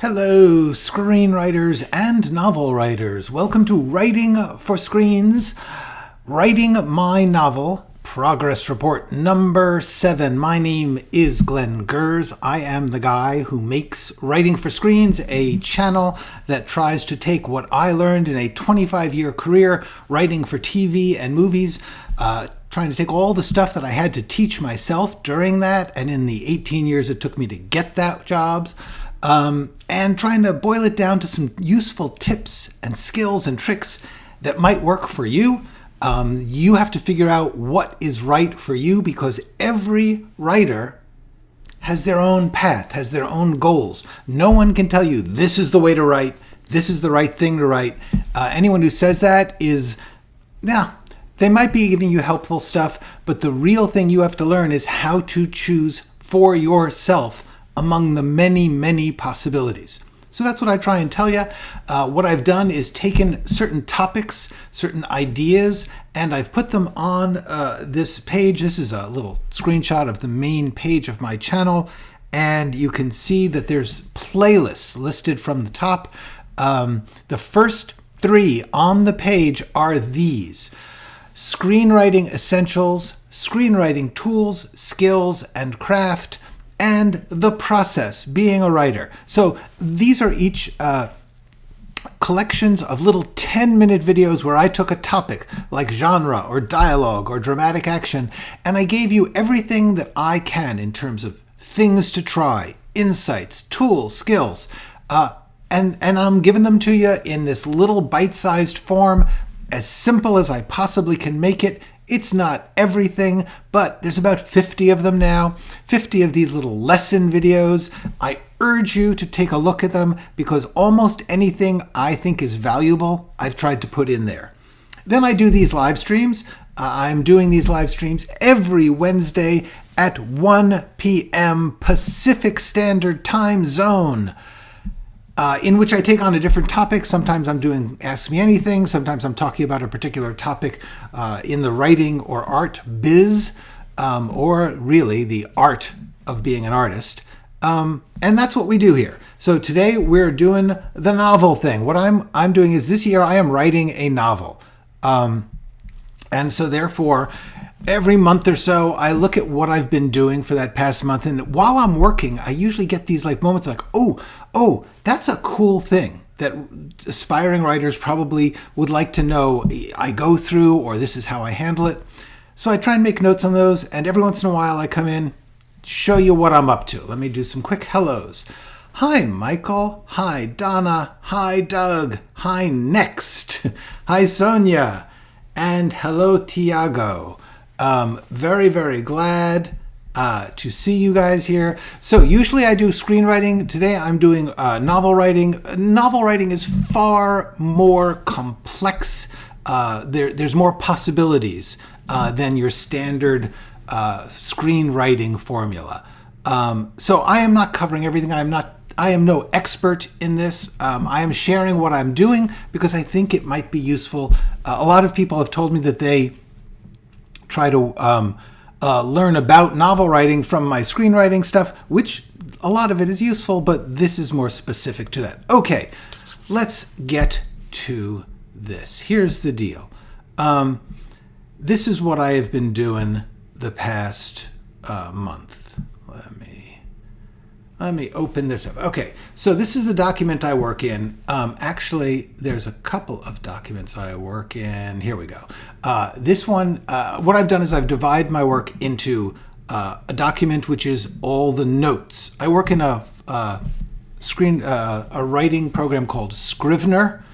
Hello, screenwriters and novel writers. Welcome to Writing for Screens, writing my novel, Progress Report number 7. My name is Glenn Gers. I am the guy who makes Writing for Screens a channel that tries to take what I learned in a 25-year career writing for TV and movies, trying to take all the stuff that I had to teach myself during that and in the 18 years it took me to get that jobs, and trying to boil it down to some useful tips and skills and tricks that might work for you. You have to figure out what is right for you because every writer has their own path, has their own goals. No one can tell you this is the way to write, this is the right thing to write. Anyone who says that is, they might be giving you helpful stuff, but the real thing you have to learn is how to choose for yourself among the many, many possibilities. So that's what I try and tell you. What I've done is taken certain topics, certain ideas, and I've put them on this page. This is a little screenshot of the main page of my channel, and you can see that there's playlists listed from the top. The first 3 on the page are these: Screenwriting Essentials, Screenwriting Tools, Skills, and Craft, and The Process, Being a Writer. So these are each collections of little 10-minute videos where I took a topic like genre or dialogue or dramatic action, and I gave you everything that I can in terms of things to try, insights, tools, skills, and I'm giving them to you in this little bite-sized form, as simple as I possibly can make it. It's not everything, but there's about 50 of them now, 50 of these little lesson videos. I urge you to take a look at them because almost anything I think is valuable, I've tried to put in there. Then I do these live streams. I'm doing these live streams every Wednesday at 1 p.m. Pacific Standard Time Zone. In which I take on a different topic. Sometimes I'm doing Ask Me Anything. Sometimes I'm talking about a particular topic in the writing or art biz, or really the art of being an artist. And that's what we do here. So today we're doing the novel thing. What I'm doing is this year I am writing a novel. And so therefore, every month or so, I look at what I've been doing for that past month. And while I'm working, I usually get these moments like, oh, that's a cool thing that aspiring writers probably would like to know I go through, or this is how I handle it. So I try and make notes on those. And every once in a while I come in, show you what I'm up to. Let me do some quick hellos. Hi, Michael. Hi, Donna. Hi, Doug. Hi, Next. Hi, Sonia. And hello, Tiago. Very, very glad to see you guys here. So usually I do screenwriting. Today I'm doing novel writing. Novel writing is far more complex. There's more possibilities than your standard screenwriting formula. So I am not covering everything. I am no expert in this. I am sharing what I'm doing because I think it might be useful. A lot of people have told me that they try to learn about novel writing from my screenwriting stuff, which a lot of it is useful, but this is more specific to that. Okay, let's get to this. Here's the deal. This is what I have been doing the past month. Let me open this up. Okay, so this is the document I work in. Actually, there's a couple of documents I work in. Here we go. This one, what I've done is I've divided my work into a document which is all the notes. I work in a writing program called Scrivener.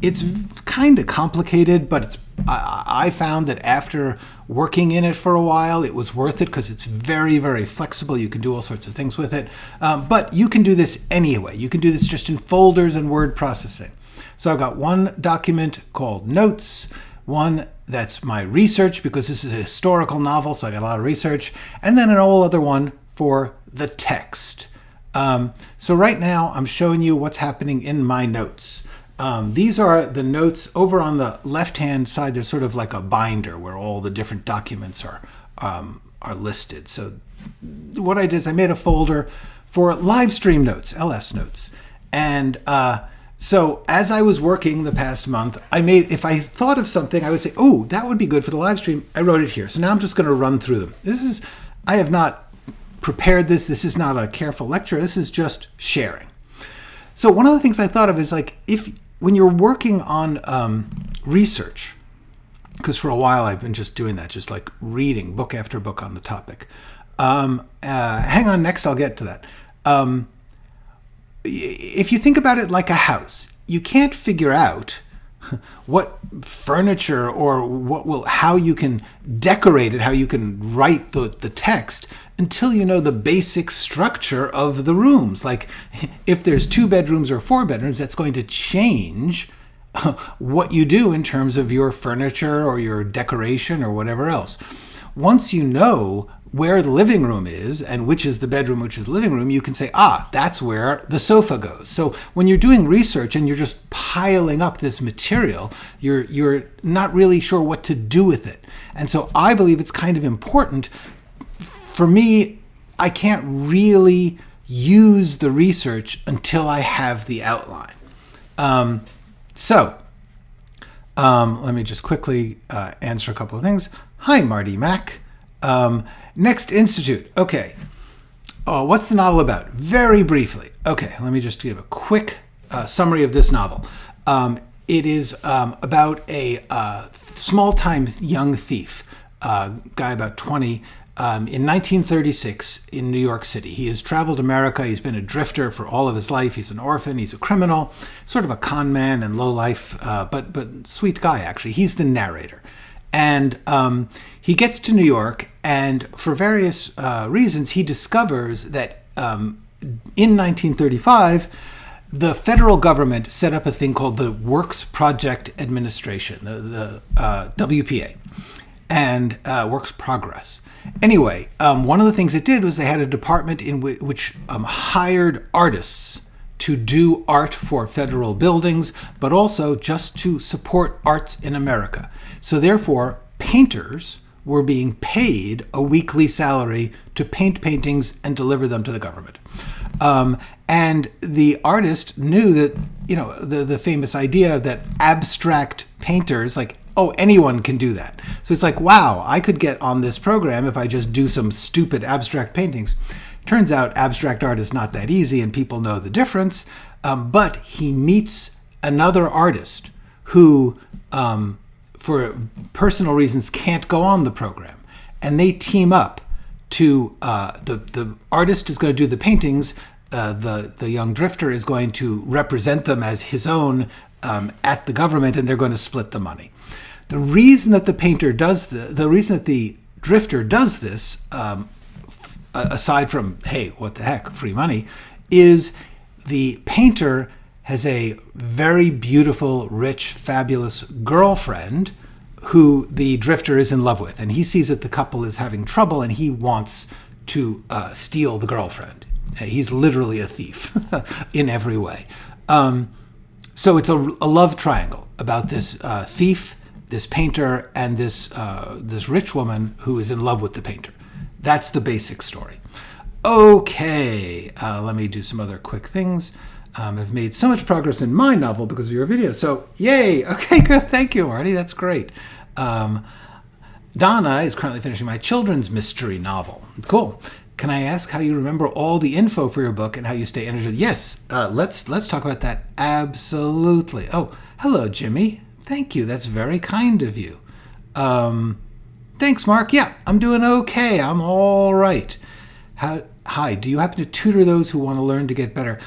It's kind of complicated, but I found that after working in it for a while, it was worth it because it's very, very flexible. You can do all sorts of things with it. But you can do this anyway. You can do this just in folders and word processing. So I've got one document called Notes, one that's my research because this is a historical novel, so I got a lot of research, and then an whole other one for the text. So right now I'm showing you what's happening in my notes. These are the notes over on the left-hand side. There's sort of like a binder where all the different documents are listed. So what I did is I made a folder for live stream notes, LS notes. And so as I was working the past month, if I thought of something, I would say, oh, that would be good for the live stream. I wrote it here. So now I'm just going to run through them. I have not prepared this. This is not a careful lecture. This is just sharing. So one of the things I thought of is like, when you're working on research, because for a while I've been just doing that, just like reading book after book on the topic. Hang on, next I'll get to that. If you think about it like a house, you can't figure out what furniture or how you can decorate it, how you can write the text until you know the basic structure of the rooms. Like if there's 2 bedrooms or 4 bedrooms, that's going to change what you do in terms of your furniture or your decoration or whatever else. Once you know where the living room is and which is the bedroom, which is the living room, you can say, that's where the sofa goes. So when you're doing research and you're just piling up this material, you're not really sure what to do with it. And so I believe it's kind of important. For me, I can't really use the research until I have the outline. Let me just quickly answer a couple of things. Hi, Marty Mac. Next Institute. Okay. What's the novel about? Very briefly. Okay, let me just give a quick summary of this novel. It is about a small-time young thief, guy about 20, in 1936 in New York City. He has traveled America. He's been a drifter for all of his life. He's an orphan. He's a criminal, sort of a con man and low life, but sweet guy, actually. He's the narrator. And he gets to New York, and for various reasons, he discovers that in 1935, the federal government set up a thing called the Works Project Administration, the WPA, and Works Progress. Anyway, one of the things it did was they had a department in which hired artists to do art for federal buildings, but also just to support arts in America. So therefore, painters were being paid a weekly salary to paint paintings and deliver them to the government. And the artist knew that, the famous idea that abstract painters, anyone can do that. So it's like, wow, I could get on this program if I just do some stupid abstract paintings. Turns out abstract art is not that easy, and people know the difference. But he meets another artist who, for personal reasons, can't go on the program. And they team up to, the artist is going to do the paintings. The young drifter is going to represent them as his own at the government, and they're going to split the money. The reason that the reason that the drifter does this, aside from, hey, what the heck, free money, is the painter has a very beautiful, rich, fabulous girlfriend who the drifter is in love with. And he sees that the couple is having trouble, and he wants to steal the girlfriend. He's literally a thief in every way. So it's a love triangle about this thief, this painter, and this rich woman who is in love with the painter. That's the basic story. Okay, let me do some other quick things. I've made so much progress in my novel because of your video. So, yay! Okay, good. Thank you, Marty. That's great. Donna is currently finishing my children's mystery novel. Cool. Can I ask how you remember all the info for your book and how you stay energized? Yes, let's talk about that. Absolutely. Oh, hello, Jimmy. Thank you. That's very kind of you. Thanks, Mark. Yeah, I'm doing okay. I'm all right. Hi, do you happen to tutor those who want to learn to get better?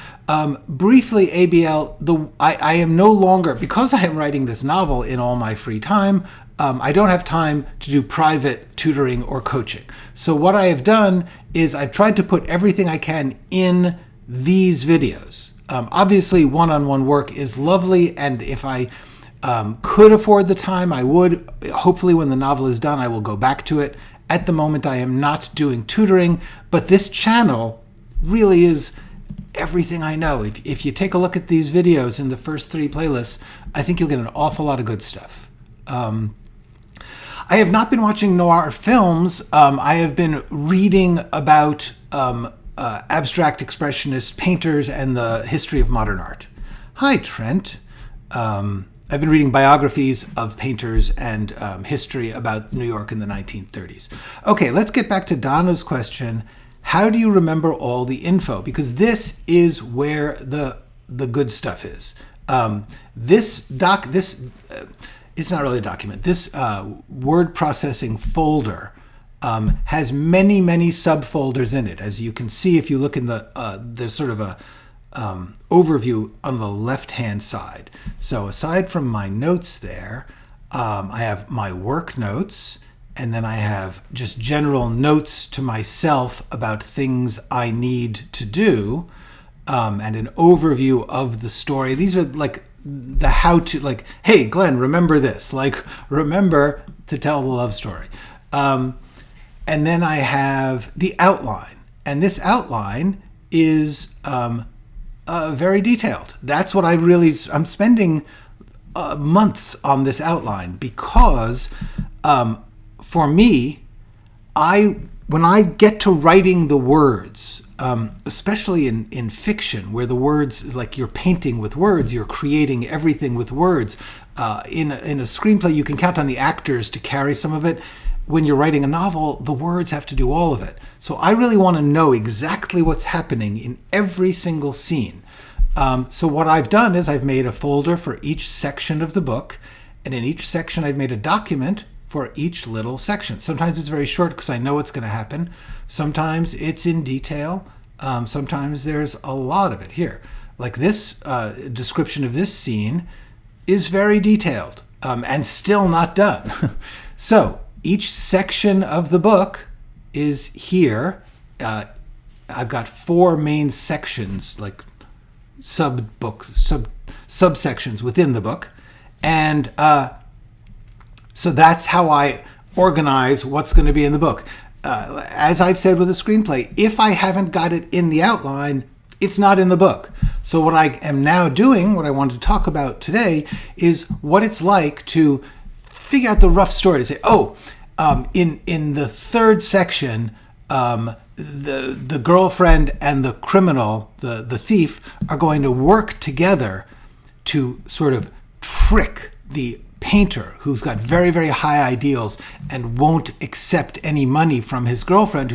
Briefly, ABL, I am no longer, because I am writing this novel in all my free time, I don't have time to do private tutoring or coaching. So what I have done is I've tried to put everything I can in these videos. Obviously, one-on-one work is lovely, and if I could afford the time, I would. Hopefully, when the novel is done, I will go back to it. At the moment, I am not doing tutoring, but this channel really is everything I know. If you take a look at these videos in the first 3 playlists, I think you'll get an awful lot of good stuff. I have not been watching noir films. I have been reading about abstract expressionist painters and the history of modern art. Hi, Trent. I've been reading biographies of painters and history about New York in the 1930s. Okay, let's get back to Donna's question. How do you remember all the info? Because this is where the good stuff is. This it's not really a document. This word processing folder has many, many subfolders in it. As you can see, if you look in there's sort of a overview on the left-hand side. So aside from my notes there, I have my work notes, and then I have just general notes to myself about things I need to do, and an overview of the story. These are like the how-to, like, hey, Glenn, remember this. Like, remember to tell the love story. And then I have the outline. And this outline is very detailed. That's what I'm spending months on this outline because for me, when I get to writing the words, especially in fiction, where the words, like you're painting with words, you're creating everything with words. In a screenplay, you can count on the actors to carry some of it. When you're writing a novel, the words have to do all of it. So I really want to know exactly what's happening in every single scene. So what I've done is I've made a folder for each section of the book, and in each section I've made a document for each little section. Sometimes it's very short because I know what's going to happen. Sometimes it's in detail. Sometimes there's a lot of it here. Like this description of this scene is very detailed and still not done. So each section of the book is here. I've got 4 main sections, like subsections within the book. And so that's how I organize what's going to be in the book. As I've said with a screenplay, if I haven't got it in the outline, it's not in the book. So what I am now doing, what I wanted to talk about today, is what it's like to figure out the rough story, to say, in the third section, the girlfriend and the criminal, the thief, are going to work together to sort of trick the painter who's got very, very high ideals and won't accept any money from his girlfriend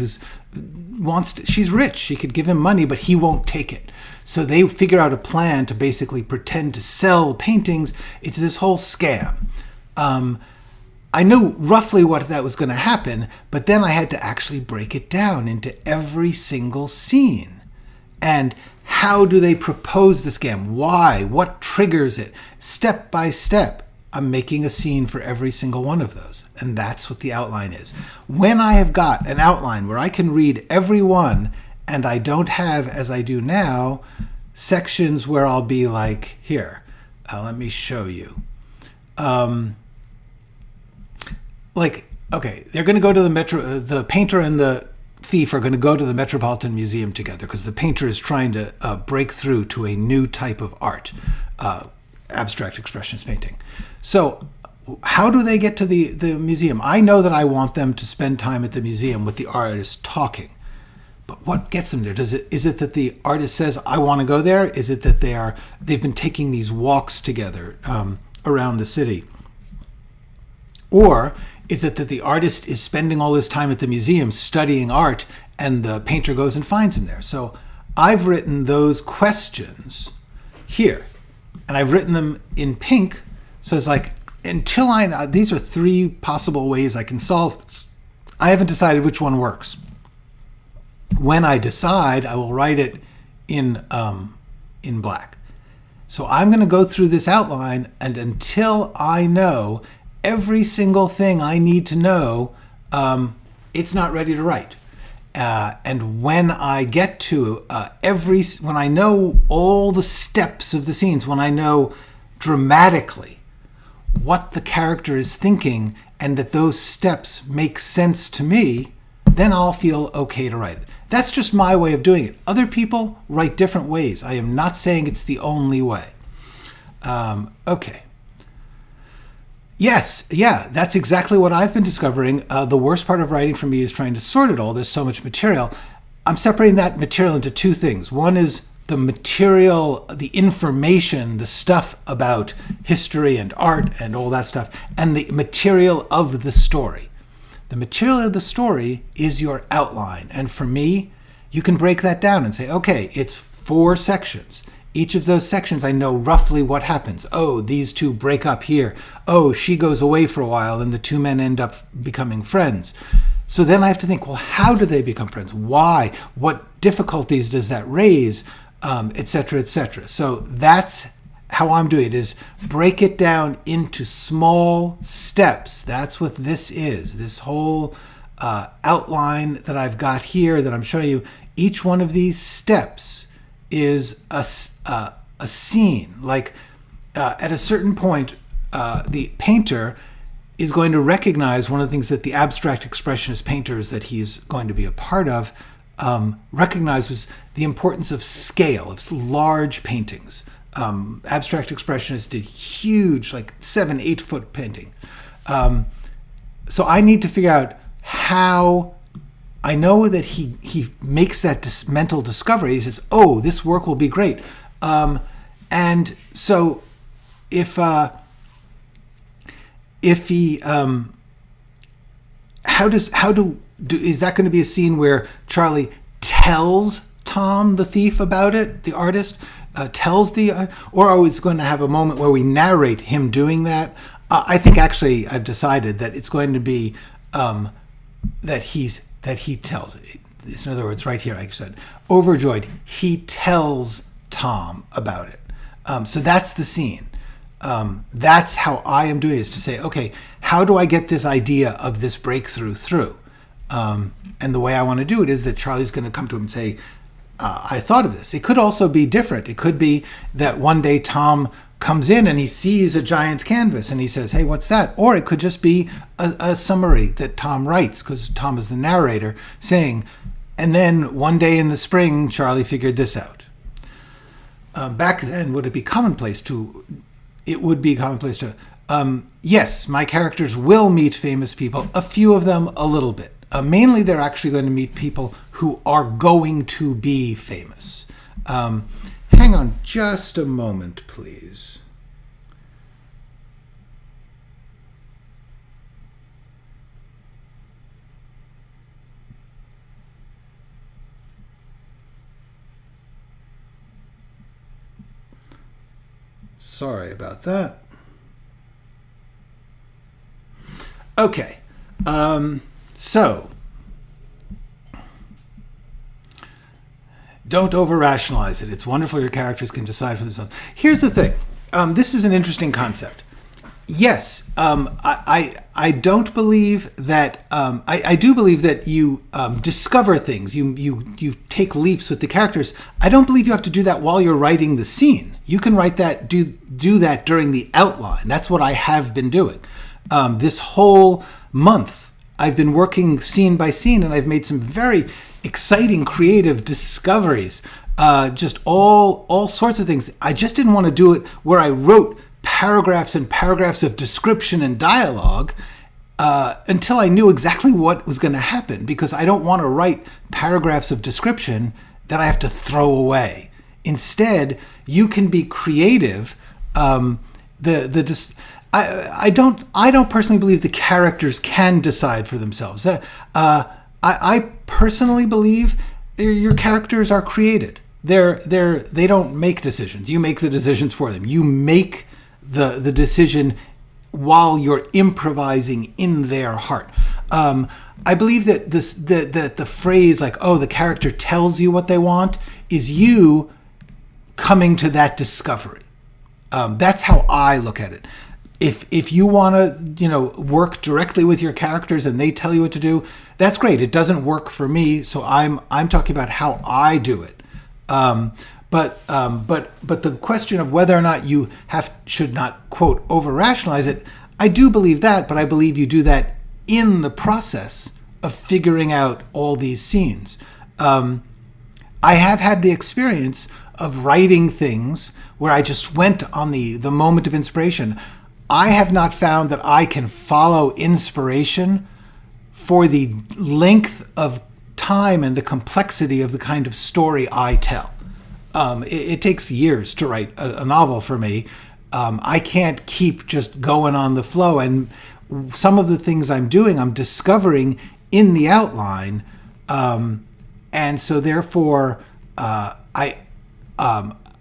she's rich. She could give him money, but he won't take it. So they figure out a plan to basically pretend to sell paintings. It's this whole scam. I knew roughly what that was going to happen, but then I had to actually break it down into every single scene. And how do they propose the scam? Why? What triggers it? Step by step, I'm making a scene for every single one of those. And that's what the outline is. When I have got an outline where I can read every one, and I don't have, as I do now, sections where I'll be like, here, let me show you. They're going to go to the painter and the thief are going to go to the Metropolitan Museum together because the painter is trying to break through to a new type of art, abstract expressionist painting. So how do they get to the museum? I know that I want them to spend time at the museum with the artist talking. But what gets them there? Is it that the artist says, I want to go there? Is it that they've been taking these walks together around the city? Or is it that the artist is spending all his time at the museum studying art and the painter goes and finds him there? So I've written those questions here, and I've written them in pink. So it's like, these are 3 possible ways I can solve this. I haven't decided which one works. When I decide, I will write it in black. So I'm going to go through this outline, and until I know every single thing I need to know, it's not ready to write. And when I get to when I know all the steps of the scenes, when I know dramatically what the character is thinking and that those steps make sense to me, then I'll feel okay to write it. That's just my way of doing it. Other people write different ways. I am not saying it's the only way. Okay. Yes, yeah, that's exactly what I've been discovering. The worst part of writing for me is trying to sort it all. There's so much material. I'm separating that material into two things. One is the material, the information, the stuff about history and art and all that stuff, and the material of the story. The material of the story is your outline. And for me, you can break that down and say, okay, it's 4 sections. Each of those sections, I know roughly what happens. Oh, these two break up here. Oh, she goes away for a while and the 2 men end up becoming friends. So then I have to think, well, how do they become friends? Why? What difficulties does that raise? Et cetera, et cetera. So that's how I'm doing it, is break it down into small steps. That's what this is. This whole outline that I've got here that I'm showing you, each one of these steps is a scene. Like at a certain point, the painter is going to recognize one of the things that the abstract expressionist painters that he's going to be a part of recognizes the importance of scale, of large paintings. Abstract expressionists did huge, like 7-8 foot painting. So I need to figure out how. I know that he makes that mental discovery. He says, "Oh, this work will be great," and so if he is that going to be a scene where Charlie tells Tom the thief about it, the artist tells or are we going to have a moment where we narrate him doing that? I think actually I've decided that it's going to be that he tells it. In other words, right here, like I said, overjoyed, he tells Tom about it. So that's the scene. That's how I am doing it, is to say, okay, how do I get this idea of this breakthrough through? And the way I want to do it is that Charlie's going to come to him and say, I thought of this. It could also be different. It could be that one day Tom comes in and he sees a giant canvas and he says, hey, what's that? Or it could just be a summary that Tom writes, because Tom is the narrator, saying, and then one day in the spring, Charlie figured this out. Back then, would it be commonplace to... It would be commonplace to... yes, my characters will meet famous people, a few of them a little bit. Mainly, they're actually going to meet people who are going to be famous. Hang on just a moment, please. Sorry about that. Okay. So, don't over-rationalize it. It's wonderful your characters can decide for themselves. Here's the thing. This is an interesting concept. Yes, I don't believe that... I do believe that you discover things. You take leaps with the characters. I don't believe you have to do that while you're writing the scene. You can write that, do that during the outline. That's what I have been doing. This whole month, I've been working scene by scene, and I've made some very exciting, creative discoveries. Just all sorts of things. I just didn't want to do it where I wrote paragraphs and paragraphs of description and dialogue until I knew exactly what was going to happen, because I don't want to write paragraphs of description that I have to throw away. Instead, you can be creative. I don't personally believe the characters can decide for themselves. I personally believe your characters are created. They don't make decisions. You make the decisions for them. You make the decision while you're improvising in their heart. I believe that that the phrase like, oh, the character tells you what they want, is you coming to that discovery. That's how I look at it. If you want to, work directly with your characters and they tell you what to do, that's great. It doesn't work for me, so I'm talking about how I do it. But the question of whether or not you should not, quote, over-rationalize it, I do believe that, but I believe you do that in the process of figuring out all these scenes. I have had the experience of writing things where I just went on the moment of inspiration. I have not found that I can follow inspiration for the length of time and the complexity of the kind of story I tell. It takes years to write a novel for me. I can't keep just going on the flow, and some of the things I'm doing, I'm discovering in the outline, and so therefore I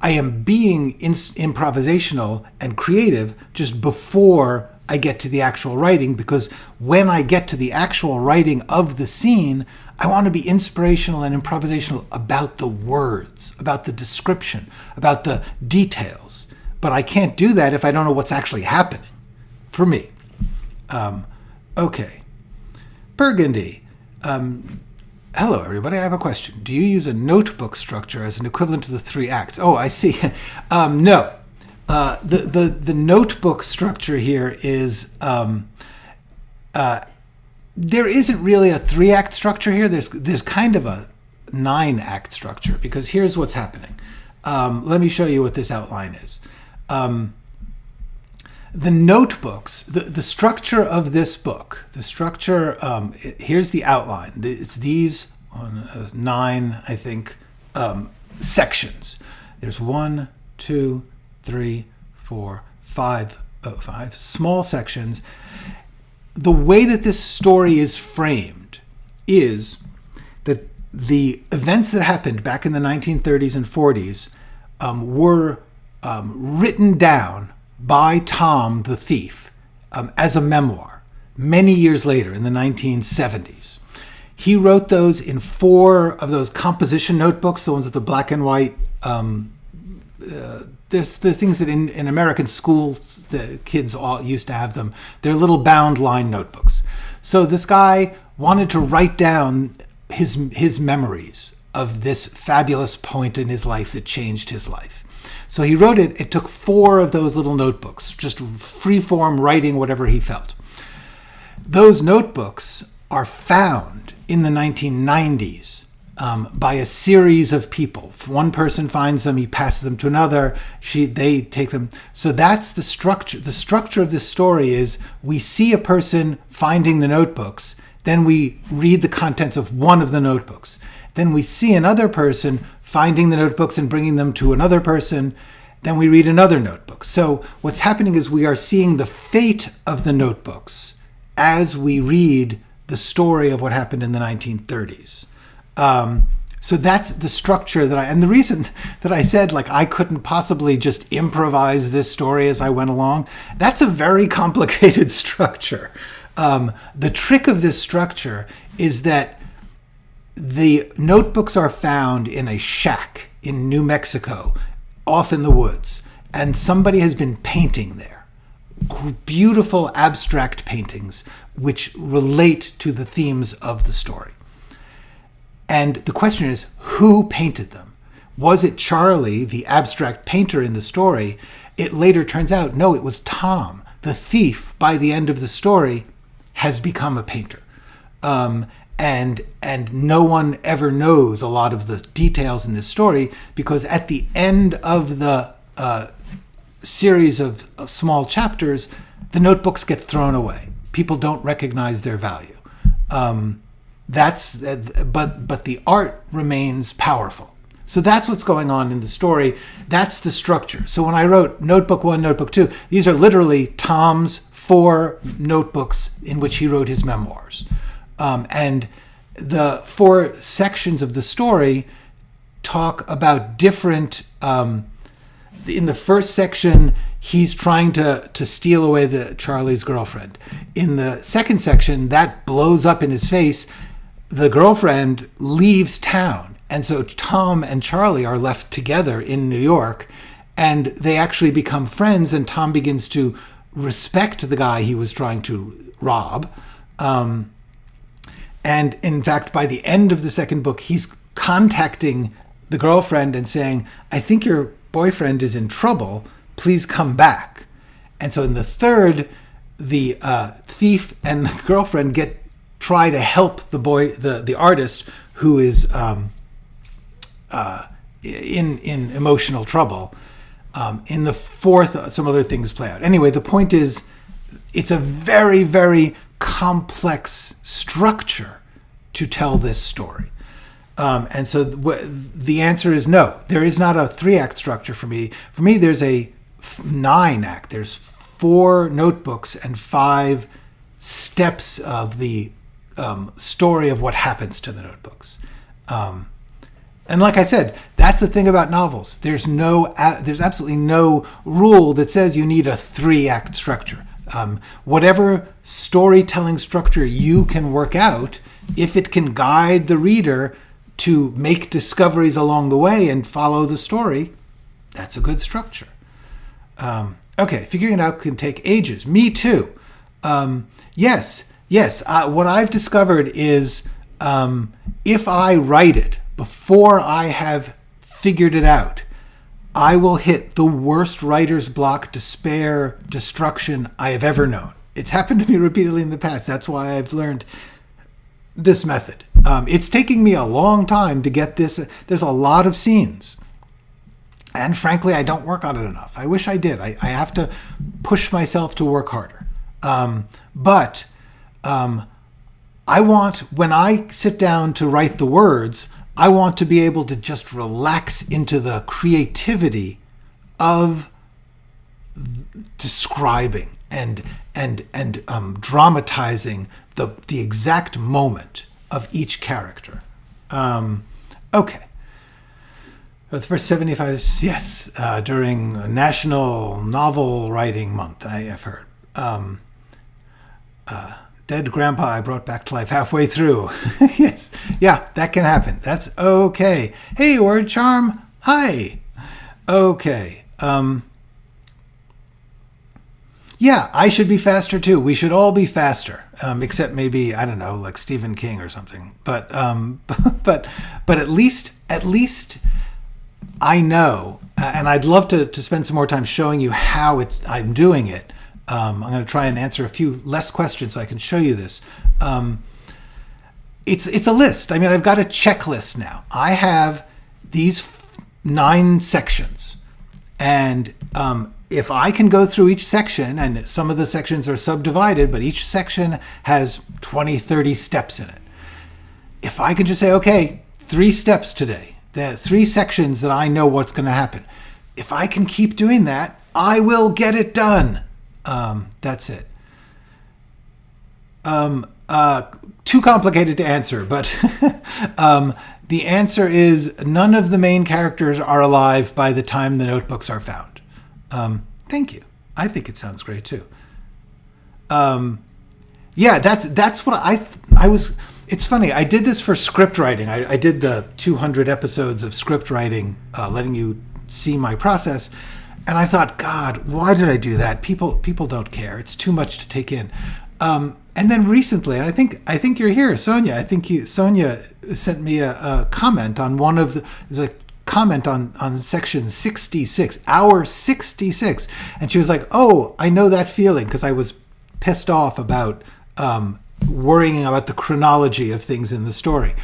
am being improvisational and creative just before I get to the actual writing, because when I get to the actual writing of the scene, I want to be inspirational and improvisational about the words, about the description, about the details. But I can't do that if I don't know what's actually happening, for me. Okay. Burgundy. Hello, everybody. I have a question. Do you use a notebook structure as an equivalent to the 3 acts? Oh, I see. No. The notebook structure here is... there isn't really a 3-act structure here. There's kind of a 9-act structure, because here's what's happening. Let me show you what this outline is. The notebooks, the structure of this book, the structure, here's the outline. It's these 9, I think, sections. There's 1, 2, 3, 4, 5 small sections. The way that this story is framed is that the events that happened back in the 1930s and 40s were written down by Tom the thief as a memoir many years later in the 1970s. He wrote those in 4 of those composition notebooks, the ones with the black and white. There's the things that in American schools, the kids all used to have them. They're little bound line notebooks. So this guy wanted to write down his memories of this fabulous point in his life that changed his life. So he wrote it. It took 4 of those little notebooks, just free-form writing whatever he felt. Those notebooks are found in the 1990s by a series of people. One person finds them, he passes them to another, they take them. So that's the structure. The structure of this story is we see a person finding the notebooks, then we read the contents of one of the notebooks. Then we see another person finding the notebooks and bringing them to another person. Then we read another notebook. So what's happening is we are seeing the fate of the notebooks as we read the story of what happened in the 1930s. So that's the structure and the reason that I said, like, I couldn't possibly just improvise this story as I went along, that's a very complicated structure. The trick of this structure is that the notebooks are found in a shack in New Mexico, off in the woods, and somebody has been painting there. Beautiful abstract paintings which relate to the themes of the story. And the question is, who painted them? Was it Charlie, the abstract painter in the story? It later turns out, no, it was Tom. The thief, by the end of the story, has become a painter. And no one ever knows a lot of the details in this story, because at the end of the series of small chapters, the notebooks get thrown away. People don't recognize their value. But the art remains powerful. So that's what's going on in the story. That's the structure. So when I wrote Notebook 1, Notebook 2, these are literally Tom's 4 notebooks in which he wrote his memoirs. And the 4 sections of the story talk about different... in the first section, he's trying to steal away Charlie's girlfriend. In the second section, that blows up in his face. The girlfriend leaves town. And so Tom and Charlie are left together in New York, and they actually become friends, and Tom begins to respect the guy he was trying to rob. And in fact, by the end of the second book, he's contacting the girlfriend and saying, I think your boyfriend is in trouble. Please come back. And so in the third, the thief and the girlfriend try to help the artist who is in emotional trouble. In the fourth, some other things play out. Anyway, the point is, it's a very, very complex structure to tell this story. And so the answer is no. There is not a 3-act structure for me. For me, there's a 9-act. There's 4 notebooks and 5 steps of the story of what happens to the notebooks. And like I said, that's the thing about novels. There's absolutely no rule that says you need a 3-act structure. Whatever storytelling structure you can work out, if it can guide the reader to make discoveries along the way and follow the story, that's a good structure. Okay, figuring it out can take ages. Me too. Yes. What I've discovered is if I write it before I have figured it out, I will hit the worst writer's block, despair, destruction I have ever known. It's happened to me repeatedly in the past. That's why I've learned this method. It's taking me a long time to get this. There's a lot of scenes. And frankly, I don't work on it enough. I wish I did. I have to push myself to work harder. But I want, when I sit down to write the words, I want to be able to just relax into the creativity of describing and dramatizing the exact moment of each character. Okay. The first 75, yes, during National Novel Writing Month, I have heard. Dead grandpa I brought back to life halfway through. Yes, yeah, that can happen. That's okay. Hey, Word Charm, hi. Okay. Yeah, I should be faster too. We should all be faster, except maybe, I don't know, like Stephen King or something. But at least I know, and I'd love to spend some more time showing you how I'm doing it. I'm going to try and answer a few less questions so I can show you this. It's a list. I mean, I've got a checklist now. I have these 9 sections, and if I can go through each section, and some of the sections are subdivided, but each section has 20, 30 steps in it. If I can just say, okay, 3 steps today, the 3 sections that I know what's going to happen. If I can keep doing that, I will get it done. That's it. Too complicated to answer, but the answer is none of the main characters are alive by the time the notebooks are found. Thank you. I think it sounds great too. Yeah, that's what I was. It's funny. I did this for script writing. I did the 200 episodes of script writing, letting you see my process. And I thought, God, why did I do that? People don't care. It's too much to take in. And then recently, and I think you're here, Sonia. I think Sonia sent me a comment on one of there's a comment on section 66, hour 66, and she was like, "Oh, I know that feeling," because I was pissed off about worrying about the chronology of things in the story,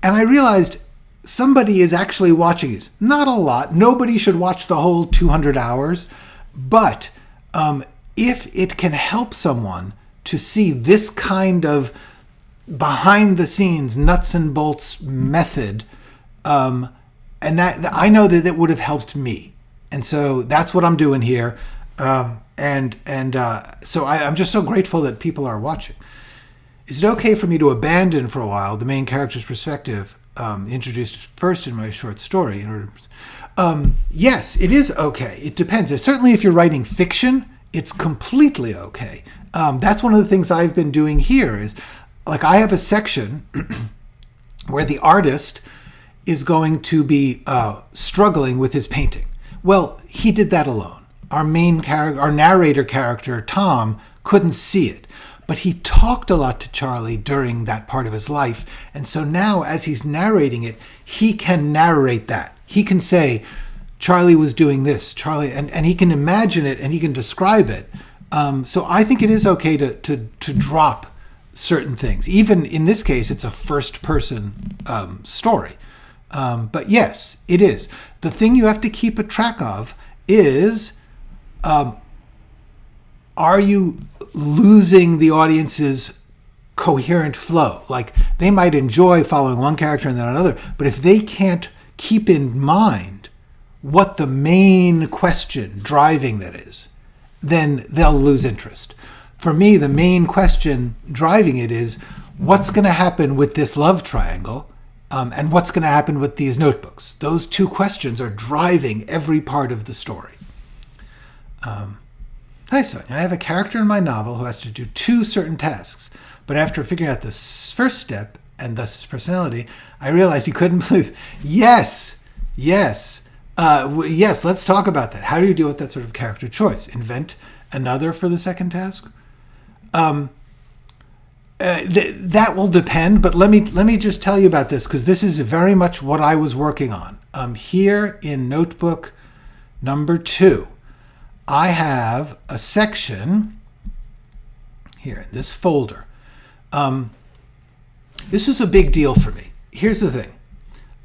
and I realized somebody is actually watching these. Not a lot. Nobody should watch the whole 200 hours. But if it can help someone to see this kind of behind the scenes nuts and bolts method, and that I know that it would have helped me. And so that's what I'm doing here. So I'm just so grateful that people are watching. Is it okay for me to abandon for a while the main character's perspective introduced first in my short story? Yes, it is okay. It depends. Certainly if you're writing fiction, it's completely okay. That's one of the things I've been doing here is, like, I have a section where the artist is going to be struggling with his painting. Well, he did that alone. Our main character, our narrator character, Tom, couldn't see it. But he talked a lot to Charlie during that part of his life. And so now as he's narrating it, he can narrate that. He can say, Charlie was doing this, Charlie, and he can imagine it and he can describe it. So I think it is okay to drop certain things. Even in this case, it's a first person story. But yes, it is. The thing you have to keep a track of is, are you losing the audience's coherent flow. Like, they might enjoy following one character and then another, but if they can't keep in mind what the main question driving that is, then they'll lose interest. For me, the main question driving it is, what's going to happen with this love triangle, and what's going to happen with these notebooks? Those two questions are driving every part of the story. Hi, Sonia. I have a character in my novel who has to do two certain tasks, but after figuring out this first step, and thus his personality, I realized he couldn't believe. Yes, yes, yes, let's talk about that. How do you deal with that sort of character choice? Invent another for the second task? That will depend, but let me just tell you about this, because this is very much what I was working on. Here in notebook number 2, I have a section here in this folder. This is a big deal for me. Here's the thing.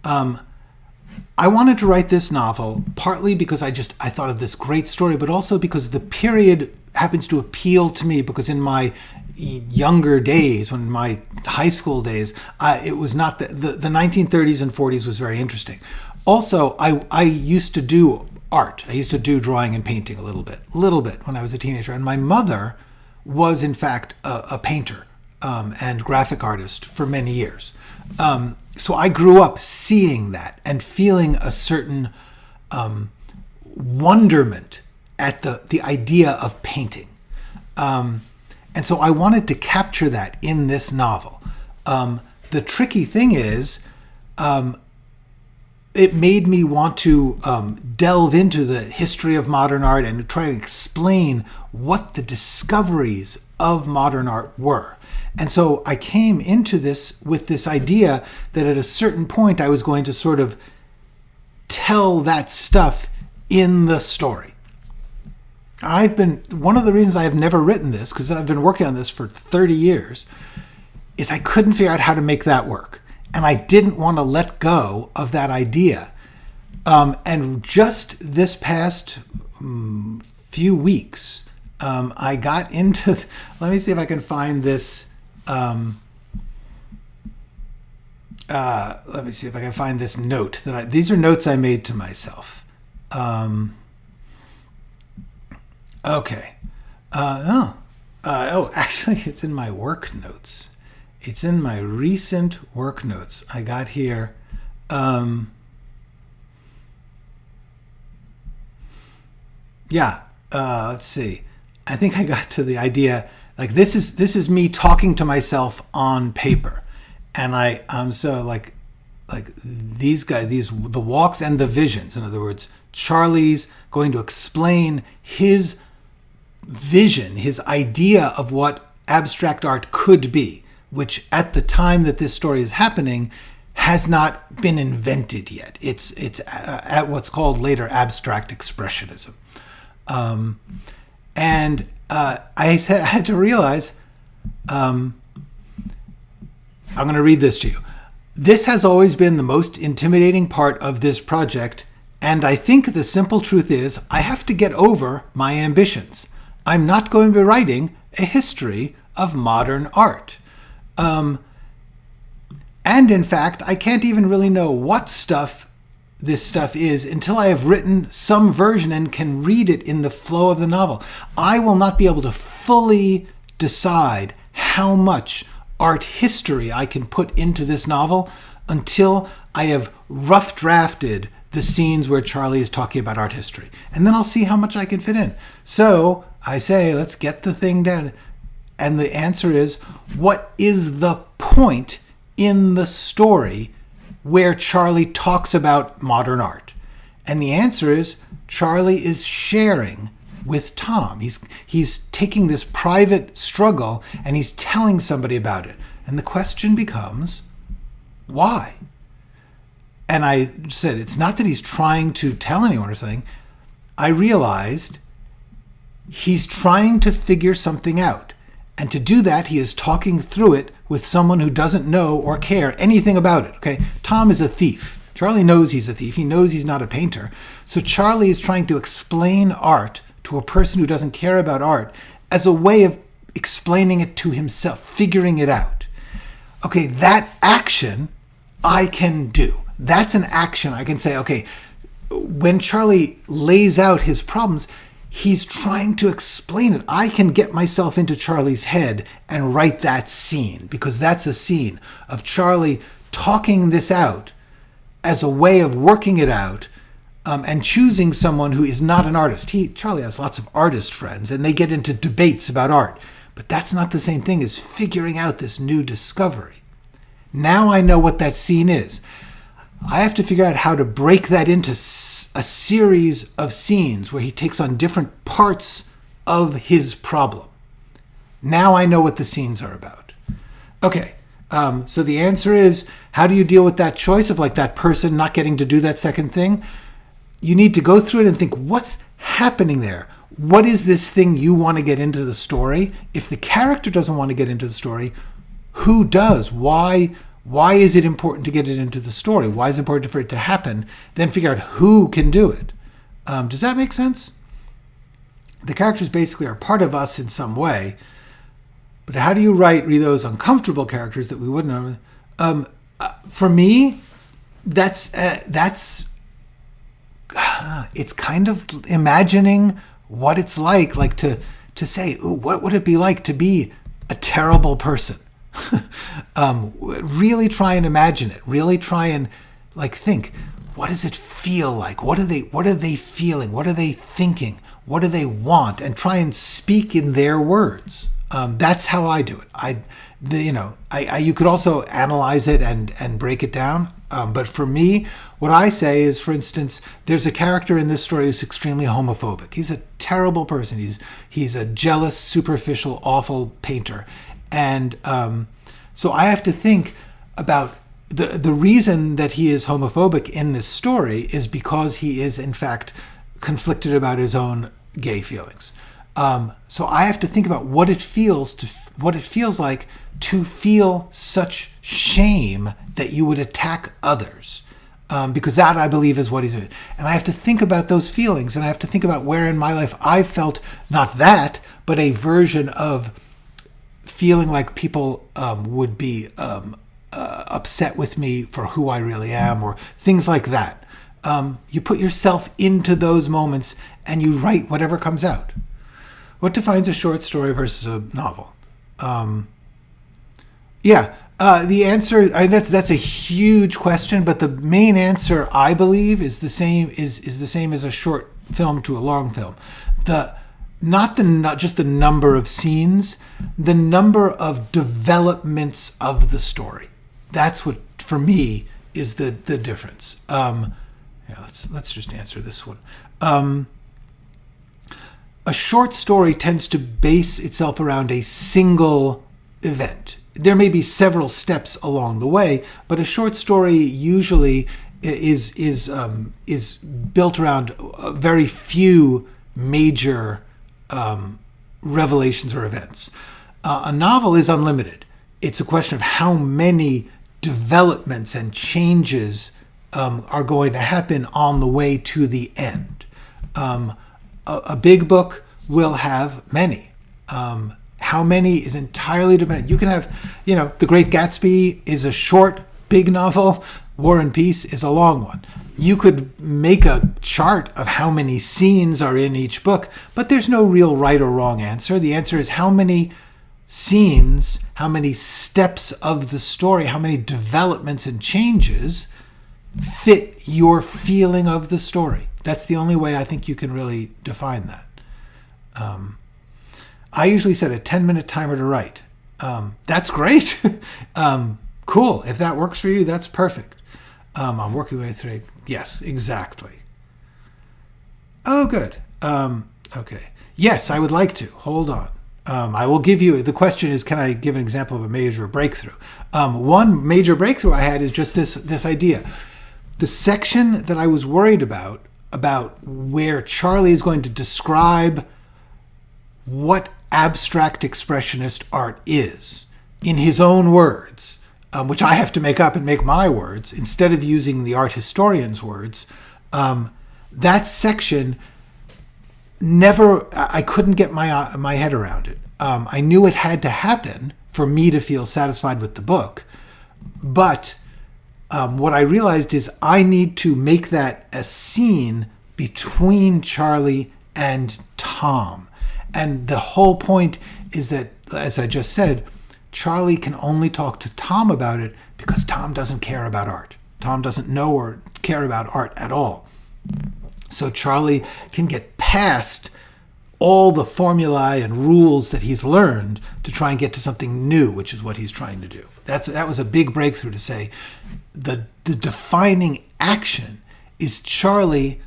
I wanted to write this novel partly because I thought of this great story, but also because the period happens to appeal to me, because in my younger days, when my high school days, it was not the 1930s and 40s was very interesting. Also, I used to do art. I used to do drawing and painting a little bit when I was a teenager. And my mother was, in fact, a painter and graphic artist for many years. So I grew up seeing that and feeling a certain wonderment at the idea of painting. And so I wanted to capture that in this novel. The tricky thing is, it made me want to delve into the history of modern art and try to explain what the discoveries of modern art were. And so I came into this with this idea that at a certain point I was going to sort of tell that stuff in the story. One of the reasons I have never written this, because I've been working on this for 30 years, is I couldn't figure out how to make that work. And I didn't want to let go of that idea. And just this past few weeks, I got into, let me see if I can find this. Let me see if I can find this note. These are notes I made to myself. Okay. Actually, it's in my work notes. It's in my recent work notes. I got here. Let's see. I think I got to the idea, like, this is me talking to myself on paper. And so like these guys, the walks and the visions. In other words, Charlie's going to explain his vision, his idea of what abstract art could be, which at the time that this story is happening has not been invented yet. It's at what's called later abstract expressionism. And I had to realize, I'm going to read this to you. This has always been the most intimidating part of this project, and I think the simple truth is I have to get over my ambitions. I'm not going to be writing a history of modern art. And in fact, I can't even really know what this stuff is until I have written some version and can read it in the flow of the novel. I will not be able to fully decide how much art history I can put into this novel until I have rough drafted the scenes where Charlie is talking about art history. And then I'll see how much I can fit in. So I say, let's get the thing down. And the answer is, what is the point in the story where Charlie talks about modern art? And the answer is, Charlie is sharing with Tom. He's taking this private struggle and he's telling somebody about it. And the question becomes, why? And I said, it's not that he's trying to tell anyone or something. I realized he's trying to figure something out. And to do that, he is talking through it with someone who doesn't know or care anything about it. Okay, Tom is a thief. Charlie knows he's a thief. He knows he's not a painter. So Charlie is trying to explain art to a person who doesn't care about art as a way of explaining it to himself, figuring it out. Okay, that action I can do. That's an action I can say, okay, when Charlie lays out his problems, he's trying to explain it. I can get myself into Charlie's head and write that scene, because that's a scene of Charlie talking this out as a way of working it out, and choosing someone who is not an artist. Charlie has lots of artist friends, and they get into debates about art. But that's not the same thing as figuring out this new discovery. Now I know what that scene is. I have to figure out how to break that into a series of scenes where he takes on different parts of his problem. Now I know what the scenes are about. Okay, so the answer is, how do you deal with that choice of like that person not getting to do that second thing? You need to go through it and think, what's happening there? What is this thing you want to get into the story? If the character doesn't want to get into the story, who does? Why is it important to get it into the story? Why is it important for it to happen? Then figure out who can do it. Does that make sense? The characters basically are part of us in some way. But how do you write those uncomfortable characters that we wouldn't know? For me, that's it's kind of imagining what it's like to say, ooh, what would it be like to be a terrible person? Really try and imagine it. Really try and think, what does it feel like? What are they feeling? What are they thinking? What do they want? And try and speak in their words. That's how I do it. You could also analyze it and break it down. But for me, what I say is, for instance, there's a character in this story who's extremely homophobic. He's a terrible person. He's a jealous, superficial, awful painter. And so I have to think about the reason that he is homophobic in this story is because he is, in fact, conflicted about his own gay feelings. So I have to think about what it feels like to feel such shame that you would attack others. Because that, I believe, is what he's doing. And I have to think about those feelings, and I have to think about where in my life I felt not that, but a version of feeling like people would be upset with me for who I really am, or things like that. You put yourself into those moments and you write whatever comes out. What defines a short story versus a novel? The answer, that's a huge question, but the main answer, I believe, is the same as a short film to a long film. Not just the number of scenes, the number of developments of the story. That's what, for me, is the difference. Let's just answer this one. A short story tends to base itself around a single event. There may be several steps along the way, but a short story usually is built around very few major revelations or events. A novel is unlimited. It's a question of how many developments and changes are going to happen on the way to the end. A big book will have many. How many is entirely dependent. You can have, The Great Gatsby is a short, big novel. War and Peace is a long one. You could make a chart of how many scenes are in each book, but there's no real right or wrong answer. The answer is how many scenes, how many steps of the story, how many developments and changes fit your feeling of the story. That's the only way I think you can really define that. I usually set a 10-minute timer to write. That's great. Cool. If that works for you, that's perfect. I'm working my way through. Yes, exactly. Oh, good. Okay. Yes, I would like to. Hold on. I will give you, the question is, can I give an example of a major breakthrough? One major breakthrough I had is just this idea. The section that I was worried about where Charlie is going to describe what abstract expressionist art is in his own words, which I have to make up and make my words instead of using the art historian's words. That section I couldn't get my head around it. I knew it had to happen for me to feel satisfied with the book. But what I realized is I need to make that a scene between Charlie and Tom. And the whole point is that, as I just said, Charlie can only talk to Tom about it because Tom doesn't care about art. Tom doesn't know or care about art at all. So Charlie can get past all the formulae and rules that he's learned to try and get to something new, which is what he's trying to do. That was a big breakthrough, to say the defining action is Charlie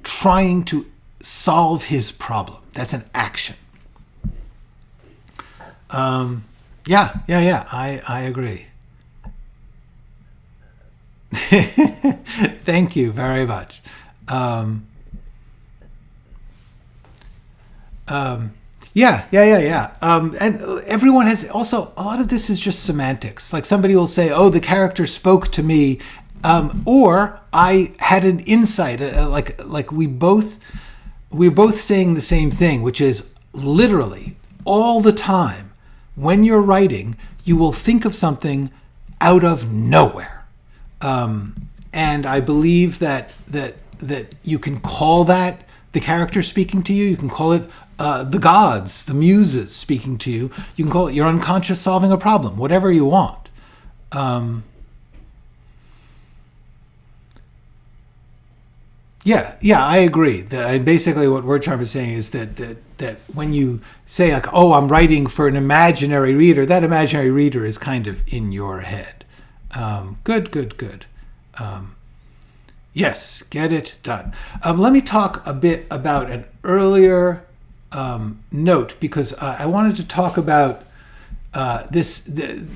trying to solve his problem. That's an action. Yeah. I agree. Thank you very much. Yeah. And everyone has also, a lot of this is just semantics. Like somebody will say, oh, the character spoke to me, or I had an insight, like we're both saying the same thing, which is literally all the time when you're writing, you will think of something out of nowhere. And I believe that you can call that the character speaking to you. You can call it the gods, the muses speaking to you. You can call it your unconscious solving a problem, whatever you want. Yeah, I agree. Basically, what Word Charm is saying is that when you say, like, oh, I'm writing for an imaginary reader, that imaginary reader is kind of in your head. Good. Yes, get it done. Let me talk a bit about an earlier note, because I wanted to talk about the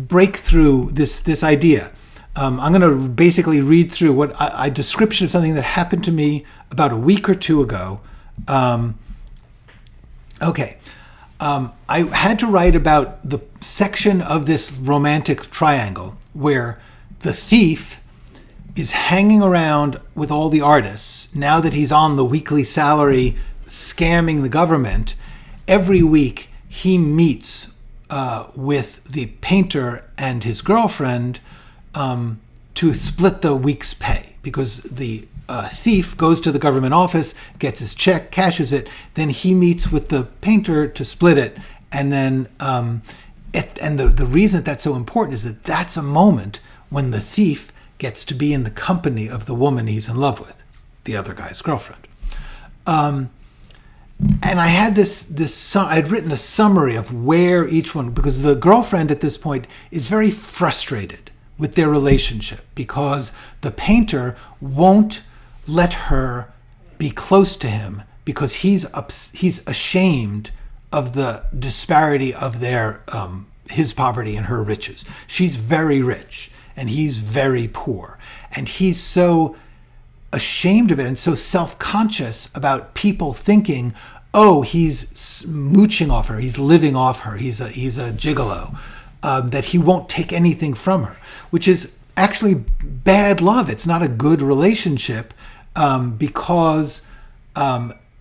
breakthrough, this idea. I'm going to basically read through what a description of something that happened to me about a week or two ago. Okay. I had to write about the section of this romantic triangle where the thief is hanging around with all the artists now that he's on the weekly salary scamming the government. Every week he meets with the painter and his girlfriend to split the week's pay, because the thief goes to the government office, gets his check, cashes it, then he meets with the painter to split it, and then the reason that's so important is that that's a moment when the thief gets to be in the company of the woman he's in love with, the other guy's girlfriend. And I had I'd written a summary of where each one, because the girlfriend at this point is very frustrated with their relationship because the painter won't let her be close to him because he's ashamed of the disparity of his poverty and her riches. She's very rich and he's very poor, and he's so ashamed of it and so self-conscious about people thinking, oh, he's mooching off her, he's living off her, he's a gigolo, that he won't take anything from her, which is actually bad love. It's not a good relationship, because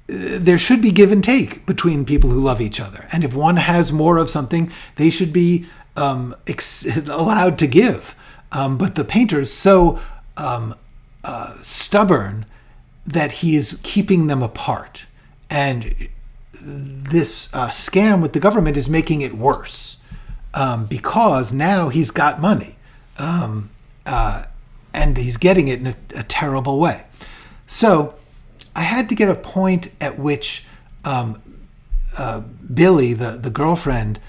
there should be give and take between people who love each other. And if one has more of something, they should be allowed to give. But the painter is so stubborn that he is keeping them apart. And this scam with the government is making it worse, because now he's got money, and he's getting it in a terrible way. So I had to get a point at which Billy, the girlfriend,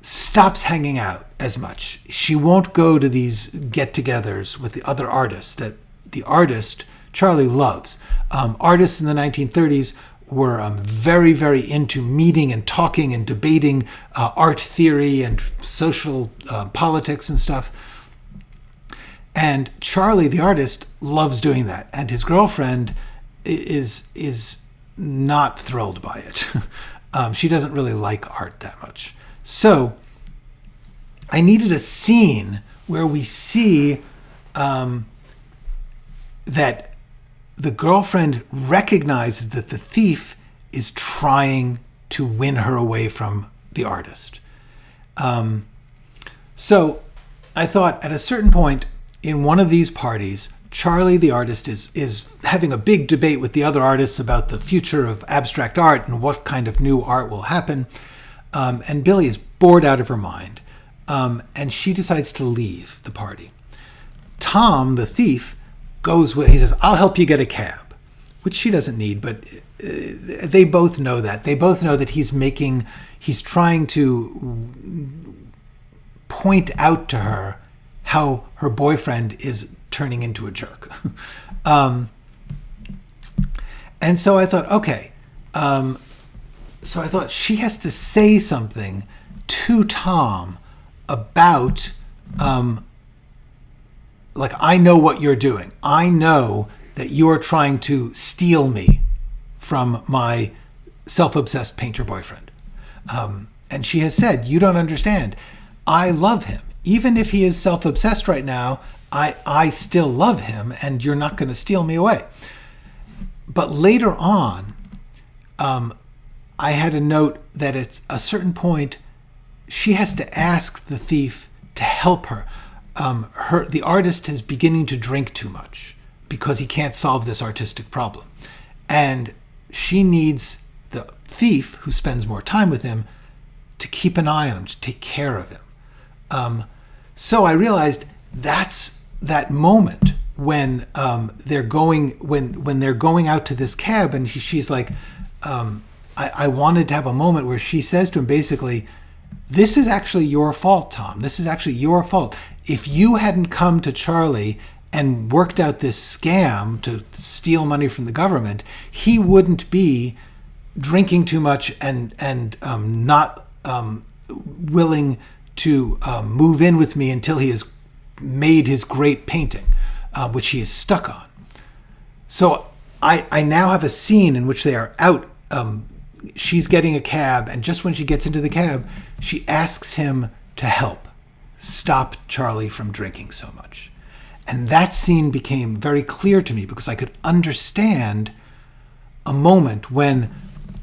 stops hanging out as much. She won't go to these get-togethers with the other artists that the artist Charlie loves. Artists in the 1930s were very, very into meeting and talking and debating art theory and social politics and stuff. And Charlie, the artist, loves doing that. And his girlfriend is not thrilled by it. She doesn't really like art that much. So I needed a scene where we see that the girlfriend recognizes that the thief is trying to win her away from the artist. So I thought at a certain point in one of these parties, Charlie, the artist, is having a big debate with the other artists about the future of abstract art and what kind of new art will happen. And Billy is bored out of her mind. And she decides to leave the party. Tom, the thief, goes with, he says, I'll help you get a cab, which she doesn't need, but they both know that. They both know that he's trying to point out to her how her boyfriend is turning into a jerk. And so I thought, okay. So I thought she has to say something to Tom about, like, I know what you're doing. I know that you're trying to steal me from my self-obsessed painter boyfriend. And she has said, you don't understand. I love him. Even if he is self-obsessed right now, I still love him, and you're not going to steal me away. But later on, I had a note that at a certain point, she has to ask the thief to help her. The artist is beginning to drink too much because he can't solve this artistic problem. And she needs the thief, who spends more time with him, to keep an eye on him, to take care of him. So I realized that's that moment when they're going out to this cab, and she's like, I wanted to have a moment where she says to him basically, this is actually your fault, Tom. This is actually your fault. If you hadn't come to Charlie and worked out this scam to steal money from the government, he wouldn't be drinking too much and not willing to move in with me until he has made his great painting, which he is stuck on. So I now have a scene in which they are out. She's getting a cab, and just when she gets into the cab, she asks him to help stop Charlie from drinking so much. And that scene became very clear to me because I could understand a moment when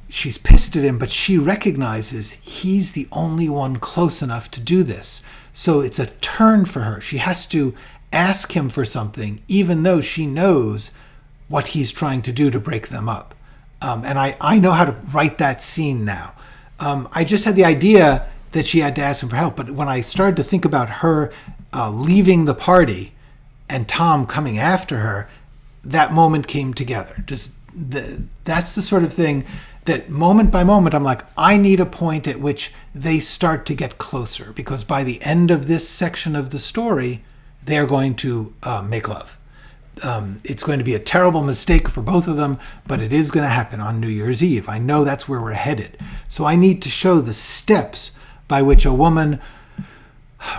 she's pissed at him, but she recognizes he's the only one close enough to do this. So it's a turn for her. She has to ask him for something, even though she knows what he's trying to do to break them up. And I know how to write that scene now. I just had the idea that she had to ask him for help. But when I started to think about her leaving the party and Tom coming after her, that moment came together. That's the sort of thing that moment by moment, I'm like, I need a point at which they start to get closer, because by the end of this section of the story, they're going to make love. It's going to be a terrible mistake for both of them, but it is going to happen on New Year's Eve. I know that's where we're headed. So I need to show the steps by which a woman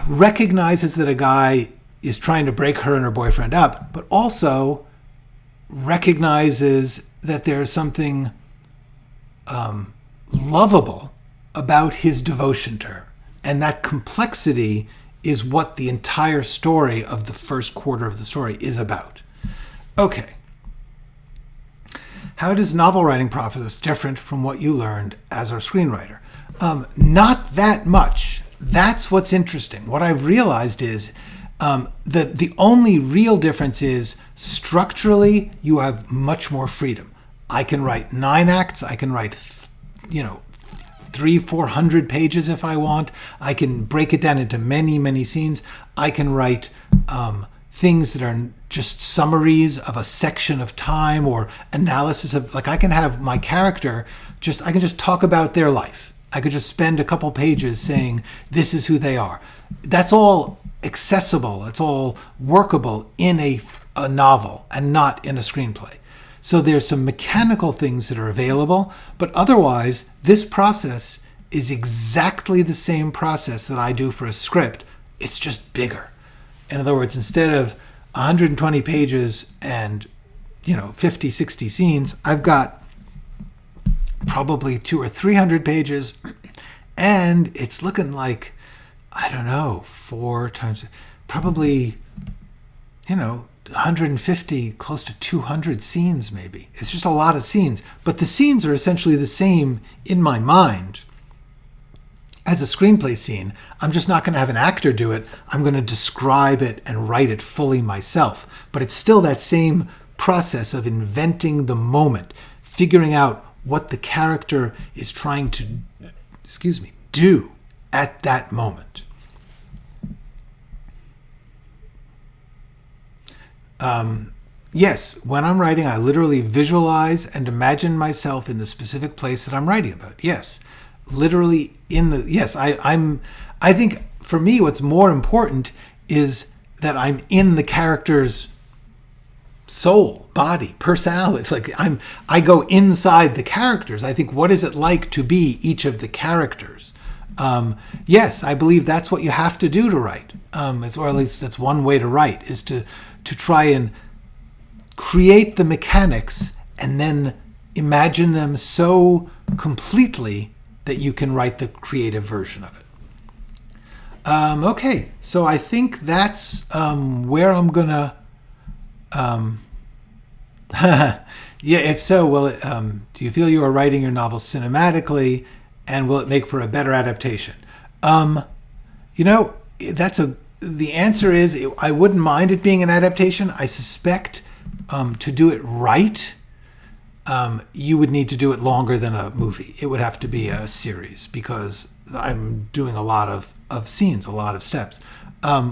recognizes that a guy is trying to break her and her boyfriend up, but also recognizes that there's something lovable about his devotion to her. And that complexity is what the entire story of the first quarter of the story is about. Okay. How does novel writing process different from what you learned as a screenwriter? Not that much. That's what's interesting. What I've realized is that the only real difference is structurally you have much more freedom. I can write 9 acts. I can write, 300-400 pages if I want. I can break it down into many, many scenes. I can write things that are just summaries of a section of time or analysis of, like, I can have my character I can just talk about their life. I could just spend a couple pages saying, this is who they are. That's all accessible. It's all workable in a novel and not in a screenplay. So there's some mechanical things that are available, but otherwise, this process is exactly the same process that I do for a script. It's just bigger. In other words, instead of 120 pages and 50, 60 scenes, I've got probably 200 or 300 pages, and it's looking like, I don't know, 4 times, probably, 150, close to 200 scenes maybe. It's just a lot of scenes, but the scenes are essentially the same in my mind. as a screenplay scene. I'm just not going to have an actor do it. I'm going to describe it and write it fully myself. But it's still that same process of inventing the moment, figuring out what the character is trying to, do at that moment. Yes, when I'm writing, I literally visualize and imagine myself in the specific place that I'm writing about. Yes, literally I think for me, what's more important is that I'm in the character's soul, body, personality. It's like I go inside the characters. I think, what is it like to be each of the characters? Yes, I believe that's what you have to do to write. Or at least that's one way to write, is to try and create the mechanics and then imagine them so completely that you can write the creative version of it. Okay, so I think that's where I'm gonna. Yeah, if so, will it? Do you feel you are writing your novel cinematically, and will it make for a better adaptation? The answer is I wouldn't mind it being an adaptation. I suspect to do it right, you would need to do it longer than a movie. It would have to be a series because I'm doing a lot of scenes, a lot of steps.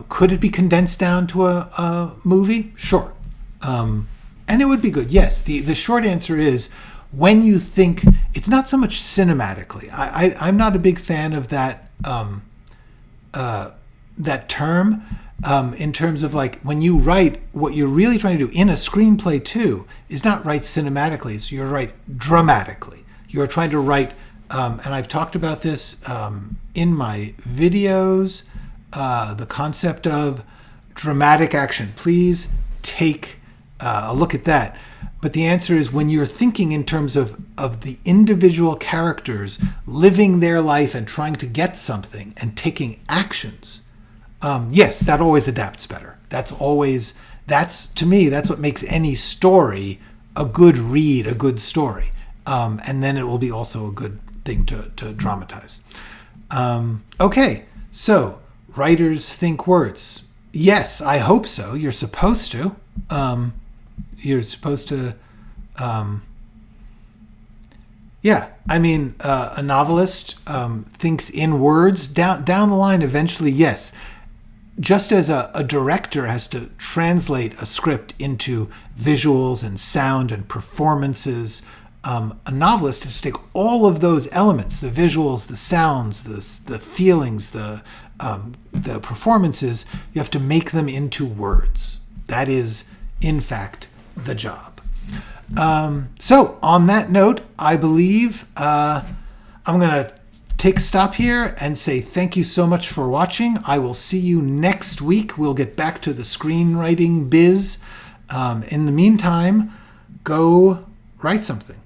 Could it be condensed down to a movie? Sure. And it would be good. Yes. The short answer is, when you think, it's not so much cinematically. I'm not a big fan of that that term, in terms of, like, when you write, what you're really trying to do in a screenplay too is not write cinematically. So you're write dramatically. You're trying to write, and I've talked about this in my videos, the concept of dramatic action. Please take a look at that. But the answer is, when you're thinking in terms of the individual characters living their life and trying to get something and taking actions, yes, that always adapts better. To me, that's what makes any story a good read, a good story. And then it will be also a good thing to dramatize. Okay, so writers think words. Yes, I hope so. You're supposed to. You're supposed to, a novelist thinks in words. Down the line, eventually, yes. Just as a director has to translate a script into visuals and sound and performances, a novelist has to take all of those elements, the visuals, the sounds, the feelings, the performances, you have to make them into words. That is, in fact, the job. So on that note, I believe I'm going to take a stop here and say thank you so much for watching. I will see you next week. We'll get back to the screenwriting biz. In the meantime, go write something.